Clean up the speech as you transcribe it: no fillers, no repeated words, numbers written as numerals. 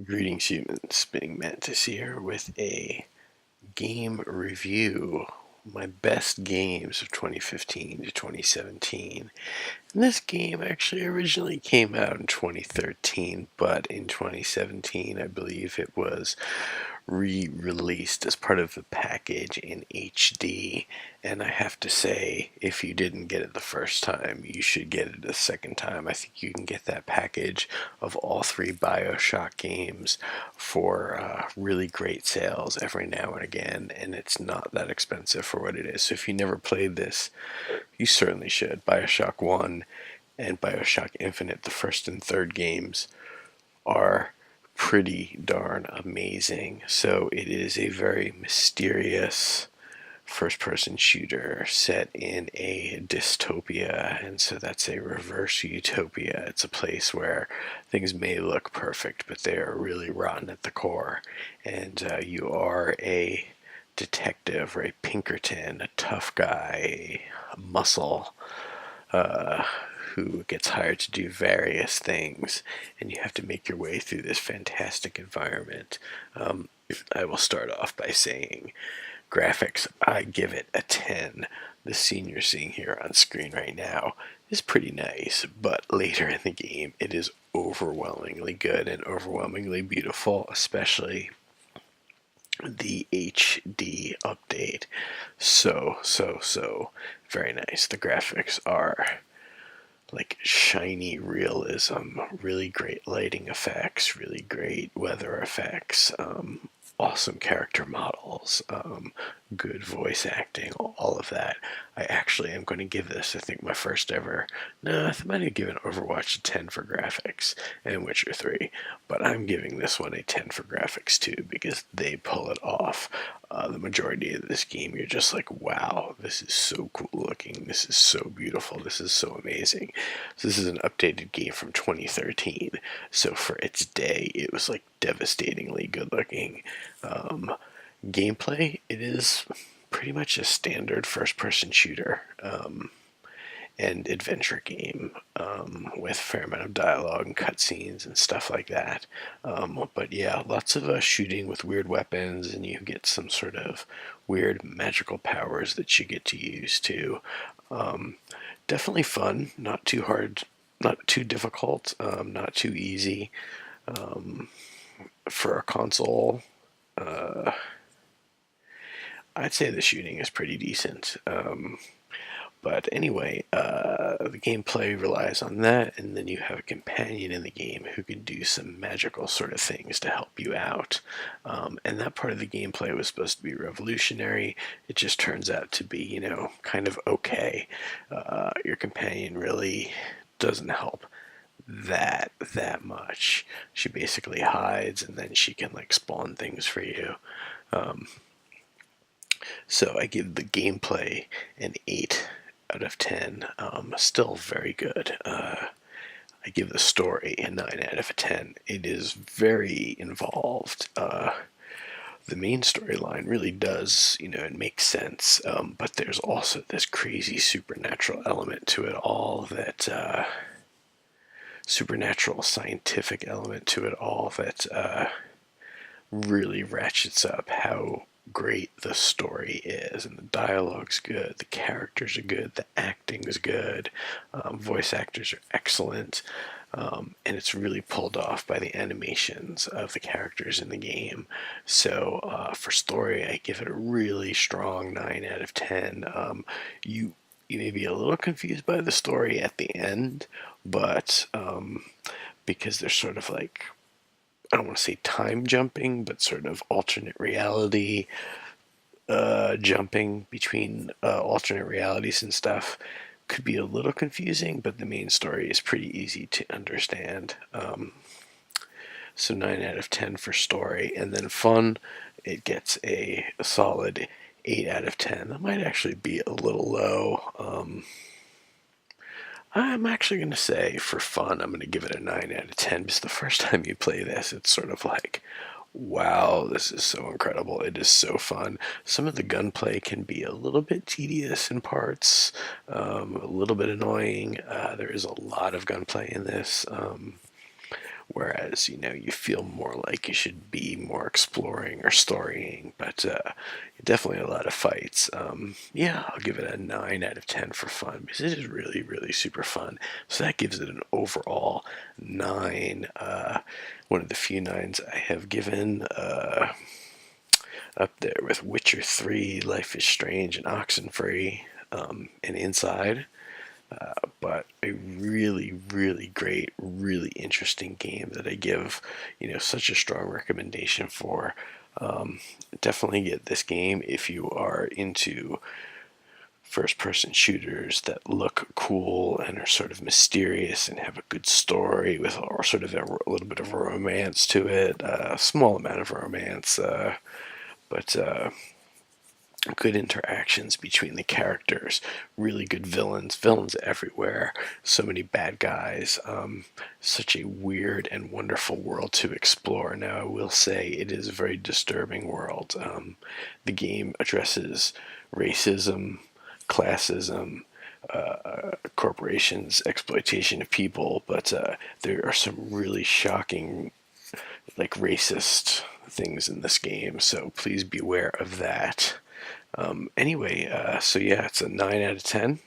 Greetings, humans. Spinning Mantis here with a game review. My best games of 2015 to 2017. And this game actually originally came out in 2013, but in 2017, I believe it was re-released as part of the package in HD. And I have to say, if you didn't get it the first time, you should get it a second time. I think you can get that package of all three Bioshock games for really great sales every now and again, and it's not that expensive for what it is. So if you never played this, you certainly should. Bioshock 1 and Bioshock Infinite, the first and third games, are pretty darn amazing. So it is a very mysterious first-person shooter set in a dystopia, and so that's a reverse utopia. It's a place where things may look perfect, but they are really rotten at the core, and you are a detective or a Pinkerton, a tough guy, a muscle, who gets hired to do various things, and you have to make your way through this fantastic environment. I will start off by saying graphics, I give it a 10. The scene you're seeing here on screen right now is pretty nice, but later in the game it is overwhelmingly good and overwhelmingly beautiful, especially the HD update. So very nice. The graphics are like shiny realism, really great lighting effects, really great weather effects, awesome character models, good voice acting, all of that. I actually am going to give this, I think, my first ever. No, I might have given Overwatch a 10 for graphics and Witcher 3, but I'm giving this one a 10 for graphics too because they pull it off. The majority of this game, you're just like, wow, this is so cool looking, this is so beautiful, this is so amazing. So this is an updated game from 2013, so for its day, it was like devastatingly good looking. Gameplay, it is pretty much a standard first-person shooter and adventure game with a fair amount of dialogue and cutscenes and stuff like that. But yeah, lots of shooting with weird weapons, and you get some sort of weird magical powers that you get to use too. Definitely fun, not too hard, not too difficult, not too easy. For a console, I'd say the shooting is pretty decent. But anyway, the gameplay relies on that, and then you have a companion in the game who can do some magical sort of things to help you out. And that part of the gameplay was supposed to be revolutionary. It just turns out to be, kind of okay. Your companion really doesn't help that much. She basically hides, and then she can like spawn things for you. So I give the gameplay an 8 out of 10. Still very good. I give the story a 9 out of 10. It is very involved. The main storyline really does, it makes sense. But there's also this crazy supernatural element to it all supernatural scientific element to it all that really ratchets up how great the story is, and the dialogue's good, the characters are good, the acting is good, voice actors are excellent, and it's really pulled off by the animations of the characters in the game. So for story, I give it a really strong 9 out of 10. You may be a little confused by the story at the end, but because there's sort of like, I don't want to say time jumping, but sort of alternate reality jumping between alternate realities and stuff could be a little confusing, but the main story is pretty easy to understand. So 9 out of 10 for story. And then fun, it gets a solid 8 out of 10. That might actually be a little low. I'm actually going to say, for fun, I'm going to give it a 9 out of 10, because the first time you play this, it's sort of like, wow, this is so incredible. It is so fun. Some of the gunplay can be a little bit tedious in parts, a little bit annoying. There is a lot of gunplay in this, whereas, you feel more like you should be more exploring or storying, but definitely a lot of fights. Yeah, I'll give it a 9 out of 10 for fun, because it is really, really super fun. So that gives it an overall 9. One of the few 9s I have given, up there with Witcher 3, Life is Strange, and Oxenfree, and Inside. But a really, really great, really interesting game that I give, such a strong recommendation for. Definitely get this game if you are into first-person shooters that look cool and are sort of mysterious and have a good story with or sort of a little bit of romance to it, a small amount of romance, but good interactions between the characters, really good villains everywhere, so many bad guys, such a weird and wonderful world to explore. Now, I will say it is a very disturbing world. The game addresses racism, classism, corporations' exploitation of people, but there are some really shocking, like, racist things in this game, so please beware of that. Anyway, so yeah, it's a 9 out of 10.